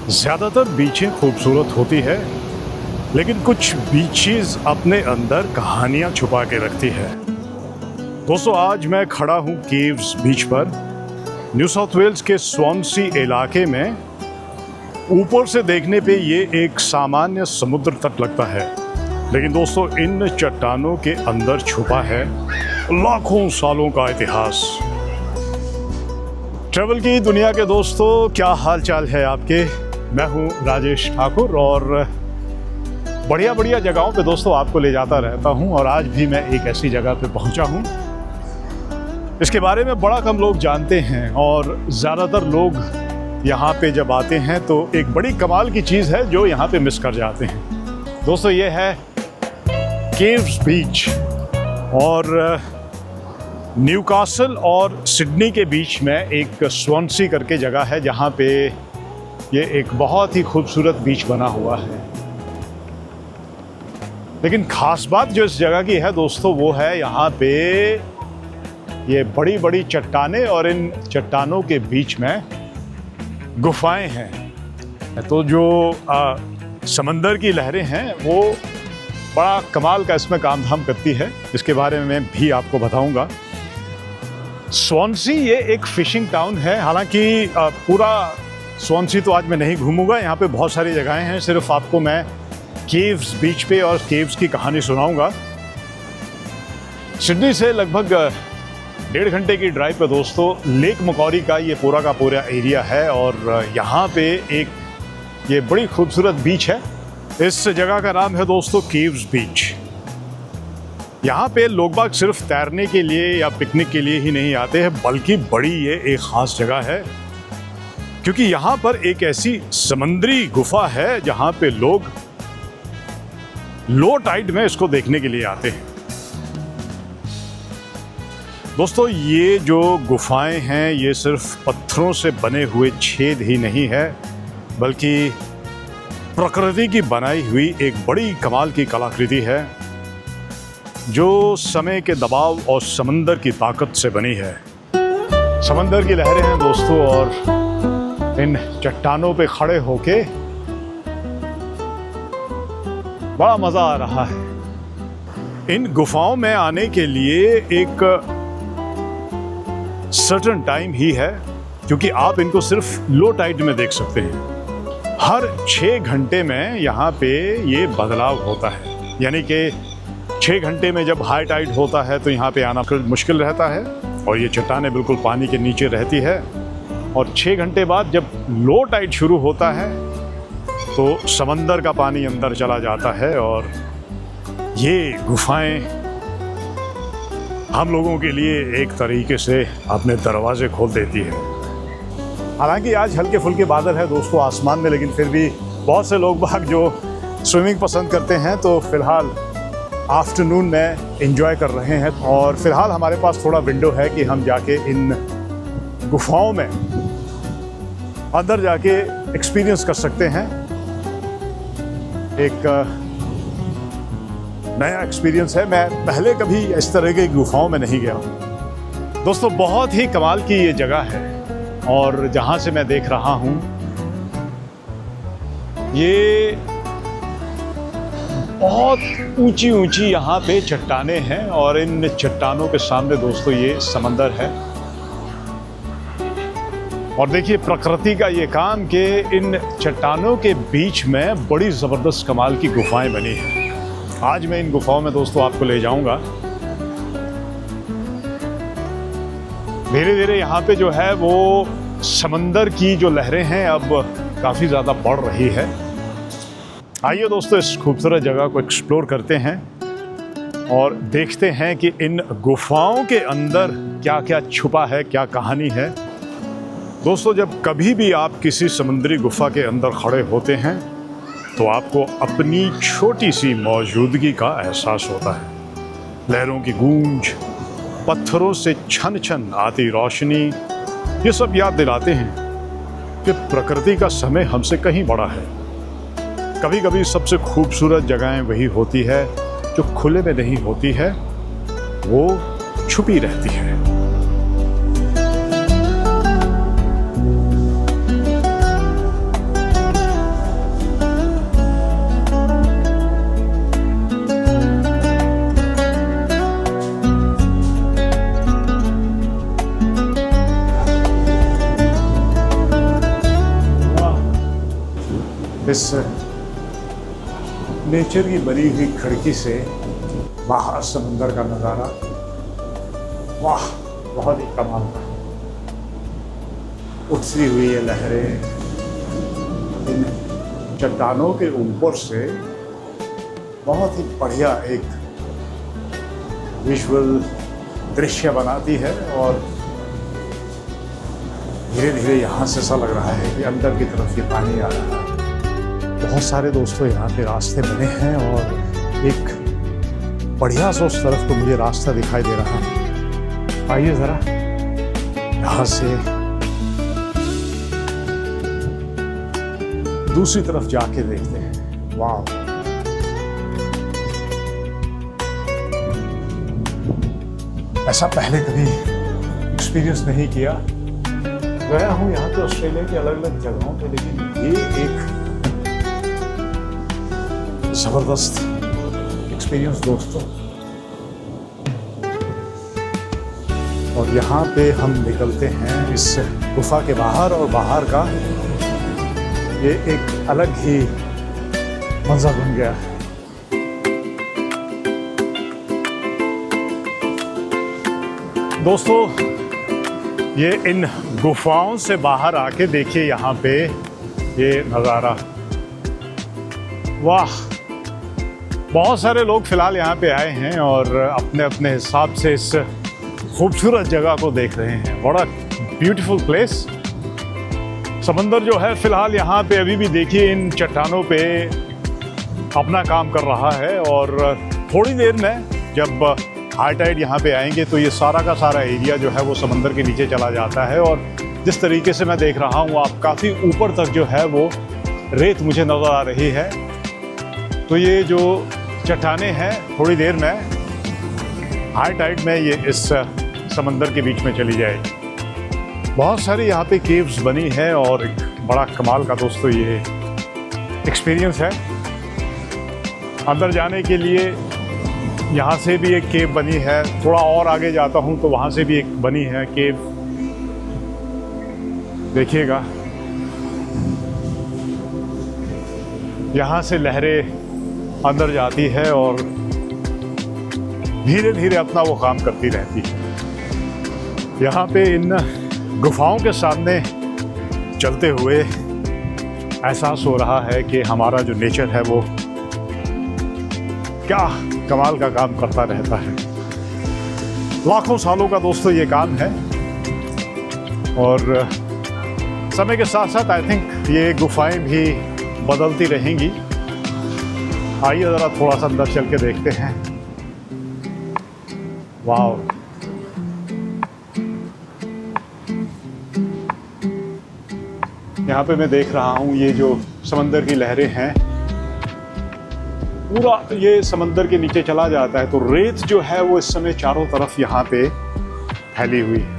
ज़्यादातर बीचें खूबसूरत होती है, लेकिन कुछ बीचेस अपने अंदर कहानियाँ छुपा के रखती है। दोस्तों, आज मैं खड़ा हूँ केव्स बीच पर, न्यू साउथ वेल्स के स्वॉन्सी इलाके में। ऊपर से देखने पे ये एक सामान्य समुद्र तट लगता है, लेकिन दोस्तों इन चट्टानों के अंदर छुपा है लाखों सालों का इतिहास। ट्रैवल की दुनिया के दोस्तों, क्या हाल चाल है आपके? मैं हूँ राजेश ठाकुर और बढ़िया बढ़िया जगहों पे दोस्तों आपको ले जाता रहता हूँ। और आज भी मैं एक ऐसी जगह पे पहुँचा हूँ, इसके बारे में बड़ा कम लोग जानते हैं और ज़्यादातर लोग यहाँ पे जब आते हैं तो एक बड़ी कमाल की चीज़ है जो यहाँ पे मिस कर जाते हैं। दोस्तों, ये है केव्स बीच और न्यूकासल और सिडनी के बीच में एक स्वॉन्सी करके जगह है, जहाँ पे ये एक बहुत ही खूबसूरत बीच बना हुआ है। लेकिन ख़ास बात जो इस जगह की है दोस्तों, वो है यहाँ पे ये बड़ी बड़ी चट्टानें और इन चट्टानों के बीच में गुफाएं हैं। तो जो समंदर की लहरें हैं वो बड़ा कमाल का इसमें काम धाम करती है, इसके बारे में मैं भी आपको बताऊंगा। स्वॉन्सी ये एक फिशिंग टाउन है। हालांकि पूरा स्वॉन्सी तो आज मैं नहीं घूमूंगा, यहाँ पे बहुत सारी जगहें हैं। सिर्फ आपको मैं केव्स बीच पे और केव्स की कहानी सुनाऊंगा। सिडनी से लगभग 1.5 घंटे की ड्राइव पे दोस्तों लेक मकौरी का पूरा एरिया है और यहाँ पे एक ये बड़ी खूबसूरत बीच है। इस जगह का नाम है दोस्तों केव्स बीच। यहाँ पे लोग बाग सिर्फ तैरने के लिए या पिकनिक के लिए ही नहीं आते हैं, बल्कि बड़ी ये एक ख़ास जगह है, क्योंकि यहाँ पर एक ऐसी समुद्री गुफा है जहाँ पे लोग लो टाइड में इसको देखने के लिए आते हैं। दोस्तों, ये जो गुफाएं हैं ये सिर्फ पत्थरों से बने हुए छेद ही नहीं है, बल्कि प्रकृति की बनाई हुई एक बड़ी कमाल की कलाकृति है जो समय के दबाव और समंदर की ताकत से बनी है। समंदर की लहरें हैं दोस्तों और इन चट्टानों पे खड़े होके बड़ा मज़ा आ रहा है। इन गुफाओं में आने के लिए एक सर्टेन टाइम ही है, क्योंकि आप इनको सिर्फ लो टाइड में देख सकते हैं। हर 6 घंटे में यहाँ पे ये बदलाव होता है, यानी कि 6 घंटे में जब हाई टाइड होता है तो यहाँ पे आना मुश्किल रहता है और ये चट्टानें बिल्कुल पानी के नीचे रहती है। और 6 घंटे बाद जब लो टाइड शुरू होता है तो समंदर का पानी अंदर चला जाता है और ये गुफाएं हम लोगों के लिए एक तरीके से अपने दरवाजे खोल देती है। हालांकि आज हल्के फुल्के बादल है दोस्तों आसमान में, लेकिन फिर भी बहुत से लोग बाग जो स्विमिंग पसंद करते हैं तो फिलहाल आफ्टरनून में एंजॉय कर रहे हैं। और फिलहाल हमारे पास थोड़ा विंडो है कि हम जाके इन गुफाओं में अंदर जाके एक्सपीरियंस कर सकते हैं। एक नया एक्सपीरियंस है, मैं पहले कभी इस तरह की गुफाओं में नहीं गया हूँ। दोस्तों, बहुत ही कमाल की ये जगह है और जहाँ से मैं देख रहा हूँ ये बहुत ऊंची ऊंची यहाँ पे चट्टानें हैं और इन चट्टानों के सामने दोस्तों ये समंदर है। और देखिए प्रकृति का ये काम कि इन चट्टानों के बीच में बड़ी ज़बरदस्त कमाल की गुफाएं बनी हैं। आज मैं इन गुफाओं में दोस्तों आपको ले जाऊंगा। धीरे धीरे यहाँ पे जो है वो समंदर की जो लहरें हैं अब काफ़ी ज़्यादा बढ़ रही है। आइए दोस्तों इस खूबसूरत जगह को एक्सप्लोर करते हैं और देखते हैं कि इन गुफाओं के अंदर क्या क्या छुपा है, क्या कहानी है। दोस्तों, जब कभी भी आप किसी समुद्री गुफा के अंदर खड़े होते हैं तो आपको अपनी छोटी सी मौजूदगी का एहसास होता है। लहरों की गूंज, पत्थरों से छन छन आती रोशनी, ये सब याद दिलाते हैं कि प्रकृति का समय हमसे कहीं बड़ा है। कभी कभी सबसे खूबसूरत जगहें वही होती है जो खुले में नहीं होती है, वो छुपी रहती है। इस नेचर की बनी हुई खिड़की से बाहर समंदर का नज़ारा, वाह, बहुत ही कमाल का। उठती हुई ये लहरें इन चट्टानों के ऊपर से बहुत ही बढ़िया एक विजुअल दृश्य बनाती है और धीरे धीरे यहाँ से ऐसा लग रहा है कि अंदर की तरफ ये पानी आ रहा है। बहुत सारे दोस्तों यहाँ पे रास्ते बने हैं और एक बढ़िया सा उस तरफ को मुझे रास्ता दिखाई दे रहा है। आइए ज़रा यहाँ से दूसरी तरफ जाके देखते हैं। वाह, ऐसा पहले कभी एक्सपीरियंस नहीं किया। गया हूँ यहाँ पे ऑस्ट्रेलिया की अलग अलग जगहों पे, लेकिन ये एक जबरदस्त एक्सपीरियंस दोस्तों। और यहाँ पे हम निकलते हैं इस गुफा के बाहर, और बाहर का ये एक अलग ही मंजर बन गया है। दोस्तों, ये इन गुफाओं से बाहर आके देखिए यहाँ पे ये नज़ारा, वाह। बहुत सारे लोग फ़िलहाल यहाँ पे आए हैं और अपने अपने हिसाब से इस खूबसूरत जगह को देख रहे हैं। बड़ा ब्यूटीफुल प्लेस। समंदर जो है फ़िलहाल यहाँ पे अभी भी देखिए इन चट्टानों पे अपना काम कर रहा है, और थोड़ी देर में जब हाई टाइड यहाँ पे आएंगे तो ये सारा का सारा एरिया जो है वो समंदर के नीचे चला जाता है। और जिस तरीके से मैं देख रहा हूँ, आप काफ़ी ऊपर तक जो है वो रेत मुझे नज़र आ रही है। तो ये जो चट्टानें हैं थोड़ी देर में हाई टाइड में ये इस समंदर के बीच में चली जाएगी। बहुत सारी यहाँ पे केव्स बनी है और एक बड़ा कमाल का दोस्तों ये एक्सपीरियंस है। अंदर जाने के लिए यहाँ से भी एक केव बनी है, थोड़ा और आगे जाता हूँ तो वहाँ से भी एक बनी है केव, देखिएगा। यहाँ से लहरें अंदर जाती है और धीरे धीरे अपना वो काम करती रहती है। यहाँ पे इन गुफाओं के सामने चलते हुए एहसास हो रहा है कि हमारा जो नेचर है वो क्या कमाल का काम करता रहता है। लाखों सालों का दोस्तों ये काम है, और समय के साथ साथ आई थिंक ये गुफाएं भी बदलती रहेंगी। आइए ज़रा थोड़ा सा अंदर चल के देखते हैं। वाह, यहाँ पे मैं देख रहा हूँ ये जो समंदर की लहरें हैं, पूरा ये समंदर के नीचे चला जाता है। तो रेत जो है वो इस समय चारों तरफ यहाँ पे फैली हुई है।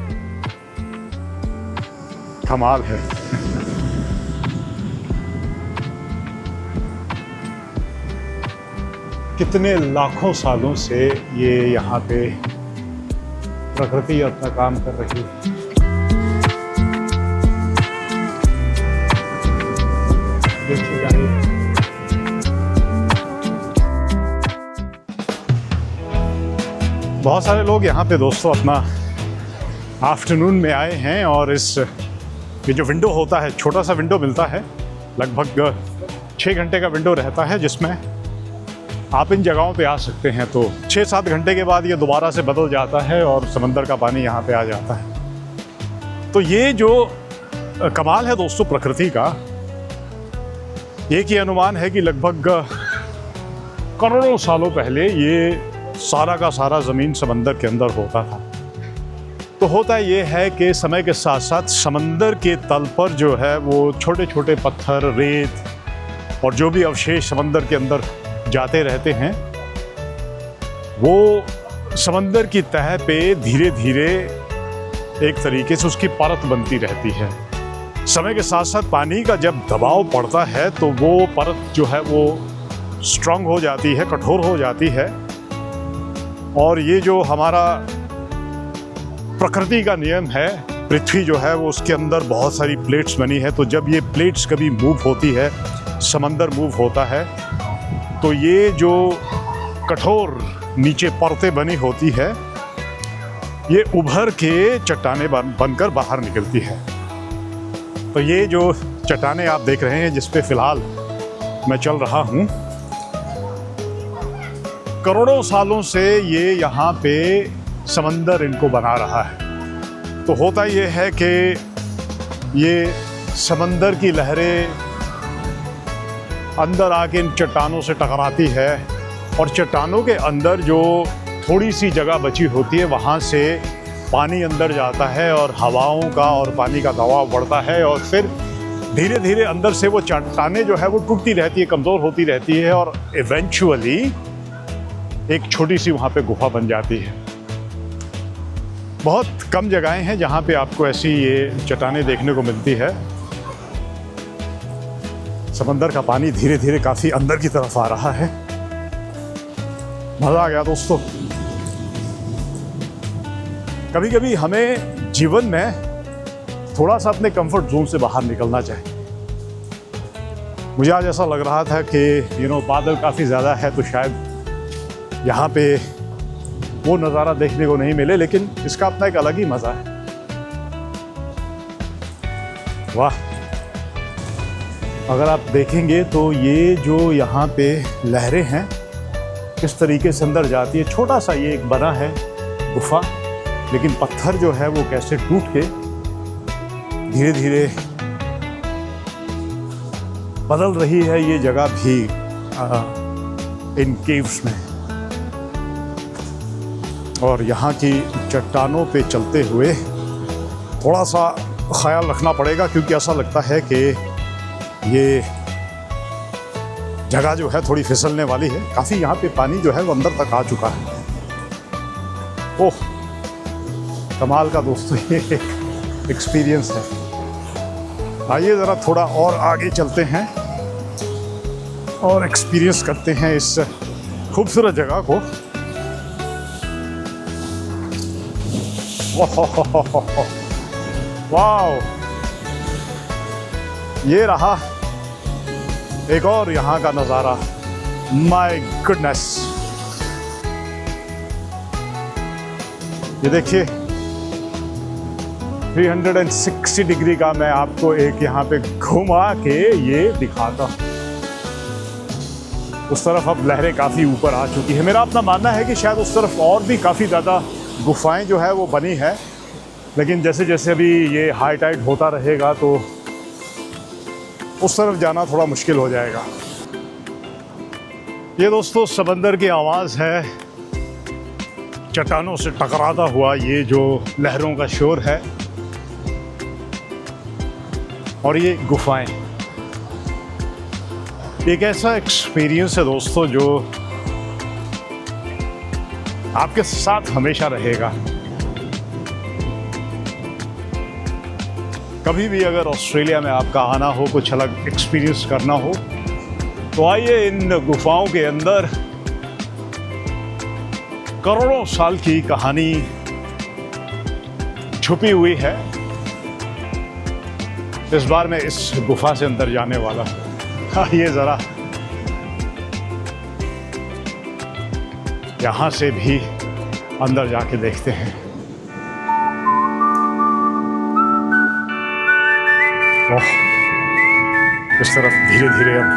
कमाल है। कितने लाखों सालों से ये यहाँ पे प्रकृति अपना काम कर रही है। देखिएगा, बहुत सारे लोग यहाँ पे दोस्तों अपना आफ्टरनून में आए हैं, और इस ये जो विंडो होता है, छोटा सा विंडो मिलता है, लगभग 6 घंटे का विंडो रहता है जिसमें आप इन जगहों पे आ सकते हैं। तो 6-7 घंटे के बाद ये दोबारा से बदल जाता है और समंदर का पानी यहाँ पे आ जाता है। तो ये जो कमाल है दोस्तों प्रकृति का, एक ही अनुमान है कि लगभग करोड़ों सालों पहले ये सारा का सारा ज़मीन समंदर के अंदर होता था। तो होता ये है कि समय के साथ साथ समंदर के तल पर जो है वो छोटे छोटे पत्थर, रेत और जो भी अवशेष समंदर के अंदर जाते रहते हैं, वो समंदर की तह पे धीरे धीरे एक तरीके से उसकी परत बनती रहती है। समय के साथ साथ पानी का जब दबाव पड़ता है तो वो परत जो है वो स्ट्रांग हो जाती है, कठोर हो जाती है। और ये जो हमारा प्रकृति का नियम है, पृथ्वी जो है वो उसके अंदर बहुत सारी प्लेट्स बनी है। तो जब ये प्लेट्स कभी मूव होती है समंदर मूव होता है तो ये जो कठोर नीचे परतें बनी होती है ये उभर के चट्टानें बनकर बाहर निकलती है। तो ये जो चट्टानें आप देख रहे हैं जिस पे फिलहाल मैं चल रहा हूँ, करोड़ों सालों से ये यहाँ पे समंदर इनको बना रहा है। तो होता ये है कि ये समंदर की लहरें अंदर आके इन चट्टानों से टकराती है और चट्टानों के अंदर जो थोड़ी सी जगह बची होती है वहाँ से पानी अंदर जाता है और हवाओं का और पानी का दबाव बढ़ता है और फिर धीरे धीरे अंदर से वो चट्टानें जो है वो टूटती रहती है, कमज़ोर होती रहती है और इवेंचुअली एक छोटी सी वहाँ पे गुफा बन जाती है। बहुत कम जगहें हैं जहाँ पे आपको ऐसी ये चट्टानें देखने को मिलती है। समंदर का पानी धीरे धीरे काफ़ी अंदर की तरफ आ रहा है। मज़ा आ गया दोस्तों। कभी कभी हमें जीवन में थोड़ा सा अपने कंफर्ट जोन से बाहर निकलना चाहिए। मुझे आज ऐसा लग रहा था कि बादल काफ़ी ज़्यादा है तो शायद यहाँ पे वो नज़ारा देखने को नहीं मिले, लेकिन इसका अपना एक अलग ही मज़ा है। वाह, अगर आप देखेंगे तो ये जो यहाँ पे लहरें हैं किस तरीके से अंदर जाती है। छोटा सा ये एक बना है गुफा, लेकिन पत्थर जो है वो कैसे टूट के धीरे धीरे बदल रही है ये जगह भी इन केव्स में। और यहाँ की चट्टानों पे चलते हुए थोड़ा सा ख्याल रखना पड़ेगा, क्योंकि ऐसा लगता है कि ये जगह जो है थोड़ी फिसलने वाली है। काफ़ी यहाँ पे पानी जो है वो अंदर तक आ चुका है। ओह, कमाल का दोस्तों ये एक्सपीरियंस है। आइए ज़रा थोड़ा और आगे चलते हैं और एक्सपीरियंस करते हैं इस खूबसूरत जगह को। वाह, ये रहा एक और यहाँ का नज़ारा। माय गुडनेस, ये देखिए 360 डिग्री का मैं आपको एक यहाँ पे घुमा के ये दिखाता हूँ। उस तरफ अब लहरें काफ़ी ऊपर आ चुकी है। मेरा अपना मानना है कि शायद उस तरफ और भी काफ़ी ज़्यादा गुफाएं जो है वो बनी है, लेकिन जैसे जैसे अभी ये हाई टाइड होता रहेगा तो उस तरफ जाना थोड़ा मुश्किल हो जाएगा। ये दोस्तों समंदर की आवाज़ है, चट्टानों से टकराता हुआ ये जो लहरों का शोर है, और ये गुफाएं। एक ऐसा एक्सपीरियंस है दोस्तों जो आपके साथ हमेशा रहेगा। कभी भी अगर ऑस्ट्रेलिया में आपका आना हो, कुछ अलग एक्सपीरियंस करना हो, तो आइए इन गुफाओं के अंदर करोड़ों साल की कहानी छुपी हुई है। इस बार मैं इस गुफा से अंदर जाने वाला हूँ। आइए ज़रा यहाँ से भी अंदर जाके देखते हैं। ओह, इस तरफ धीरे धीरे अब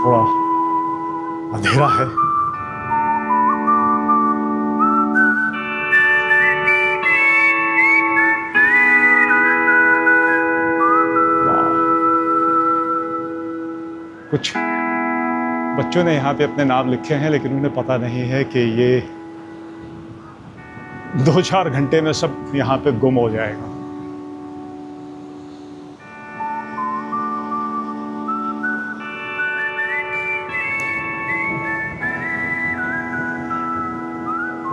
थोड़ा अंधेरा है। कुछ बच्चों ने यहाँ पे अपने नाम लिखे हैं, लेकिन उन्हें पता नहीं है कि ये 2-4 घंटे में सब यहाँ पे गुम हो जाएगा।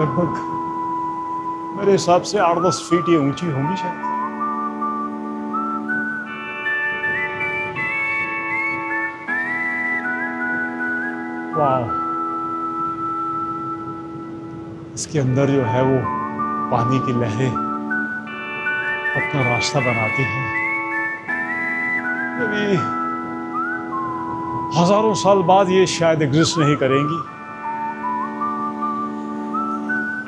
लगभग मेरे हिसाब से 8-10 फीट ये ऊंची होंगी शायद। वाह, इसके अंदर जो है वो पानी की लहरें अपना रास्ता बनाती हैं। हजारों साल बाद ये शायद एग्जिस्ट नहीं करेंगी।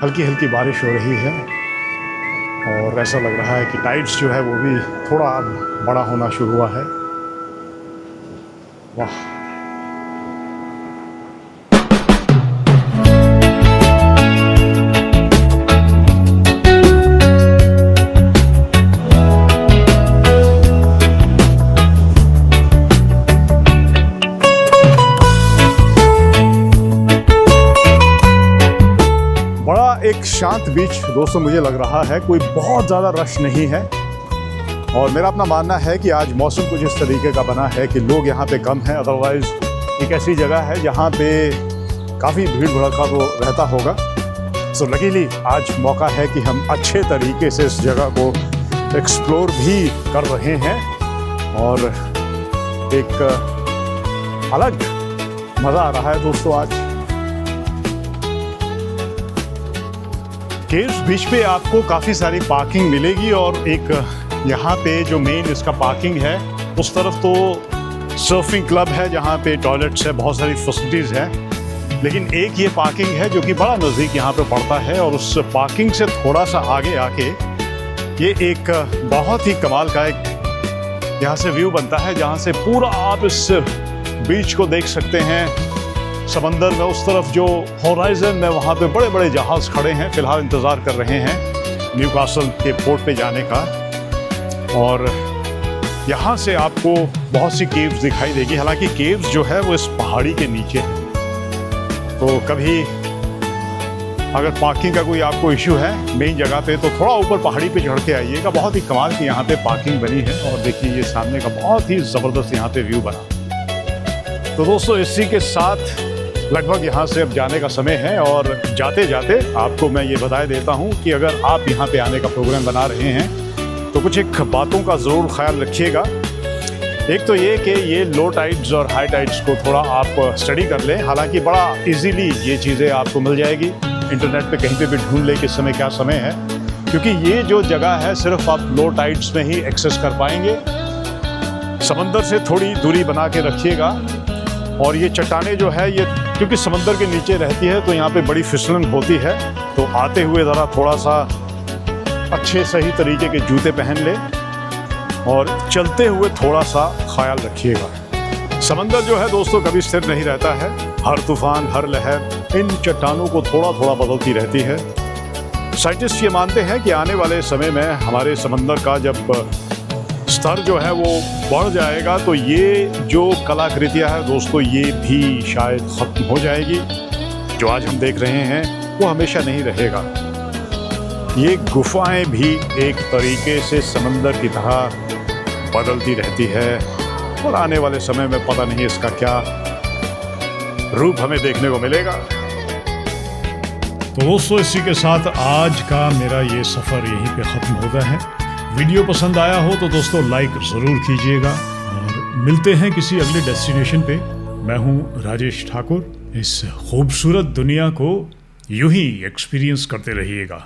हल्की हल्की बारिश हो रही है और ऐसा लग रहा है कि टाइड्स जो है वो भी थोड़ा अब बड़ा होना शुरू हुआ है। वाह, एक शांत बीच दोस्तों मुझे लग रहा है, कोई बहुत ज़्यादा रश नहीं है। और मेरा अपना मानना है कि आज मौसम कुछ इस तरीके का बना है कि लोग यहाँ पे कम हैं। अदरवाइज़ एक ऐसी जगह है जहाँ पे काफ़ी भीड़ भड़का तो रहता होगा। सो लकीली आज मौका है कि हम अच्छे तरीके से इस जगह को एक्सप्लोर भी कर रहे हैं और एक अलग मज़ा आ रहा है दोस्तों आज। केव्स बीच पे आपको काफ़ी सारी पार्किंग मिलेगी और एक यहाँ पे जो मेन इसका पार्किंग है उस तरफ तो सर्फिंग क्लब है जहाँ पे टॉयलेट्स है, बहुत सारी फैसिलिटीज़ हैं। लेकिन एक ये पार्किंग है जो कि बड़ा नज़दीक यहाँ पे पड़ता है और उस पार्किंग से थोड़ा सा आगे आके ये एक बहुत ही कमाल का एक यहाँ से व्यू बनता है जहाँ से पूरा आप इस बीच को देख सकते हैं। समंदर में उस तरफ जो होराइजन में वहाँ पे बड़े बड़े जहाज़ खड़े हैं, फिलहाल इंतज़ार कर रहे हैं न्यूकासल के पोर्ट पे जाने का। और यहाँ से आपको बहुत सी केव्स दिखाई देगी। हालांकि केव्स जो है वो इस पहाड़ी के नीचे है, तो कभी अगर पार्किंग का कोई आपको इशू है मेन जगह पे तो थोड़ा ऊपर पहाड़ी पे चढ़ के आइएगा। बहुत ही कमाल की यहाँ पे पार्किंग बनी है और देखिए ये सामने का बहुत ही ज़बरदस्त यहाँ पे व्यू बना। तो दोस्तों इसी के साथ लगभग यहाँ से अब जाने का समय है और जाते जाते आपको मैं ये बता देता हूँ कि अगर आप यहाँ पे आने का प्रोग्राम बना रहे हैं तो कुछ एक बातों का ज़रूर ख्याल रखिएगा। एक तो ये कि ये लो टाइड्स और हाई टाइड्स को थोड़ा आप स्टडी कर लें। हालांकि बड़ा इजीली ये चीज़ें आपको मिल जाएगी, इंटरनेट पे कहीं पे भी ढूंढ लें किस समय क्या समय है, क्योंकि ये जो जगह है सिर्फ आप लो टाइड्स में ही एक्सेस कर पाएंगे। समंदर से थोड़ी दूरी बना के रखिएगा। और ये चट्टानें जो है ये क्योंकि समंदर के नीचे रहती है तो यहाँ पे बड़ी फिसलन होती है, तो आते हुए ज़रा थोड़ा सा अच्छे सही तरीके के जूते पहन ले और चलते हुए थोड़ा सा ख्याल रखिएगा। समंदर जो है दोस्तों कभी स्थिर नहीं रहता है, हर तूफान हर लहर इन चट्टानों को थोड़ा थोड़ा बदलती रहती है। साइंटिस्ट ये मानते हैं कि आने वाले समय में हमारे समंदर का जब स्तर जो है वो बढ़ जाएगा तो ये जो कलाकृतियाँ है दोस्तों ये भी शायद ख़त्म हो जाएगी। जो आज हम देख रहे हैं वो हमेशा नहीं रहेगा। ये गुफाएं भी एक तरीके से समंदर की तरह बदलती रहती है और आने वाले समय में पता नहीं इसका क्या रूप हमें देखने को मिलेगा। तो दोस्तों इसी के साथ आज का मेरा ये सफ़र यहीं पे ख़त्म होता है। वीडियो पसंद आया हो तो दोस्तों लाइक ज़रूर कीजिएगा और मिलते हैं किसी अगले डेस्टिनेशन पे। मैं हूँ राजेश ठाकुर। इस खूबसूरत दुनिया को यूं ही एक्सपीरियंस करते रहिएगा।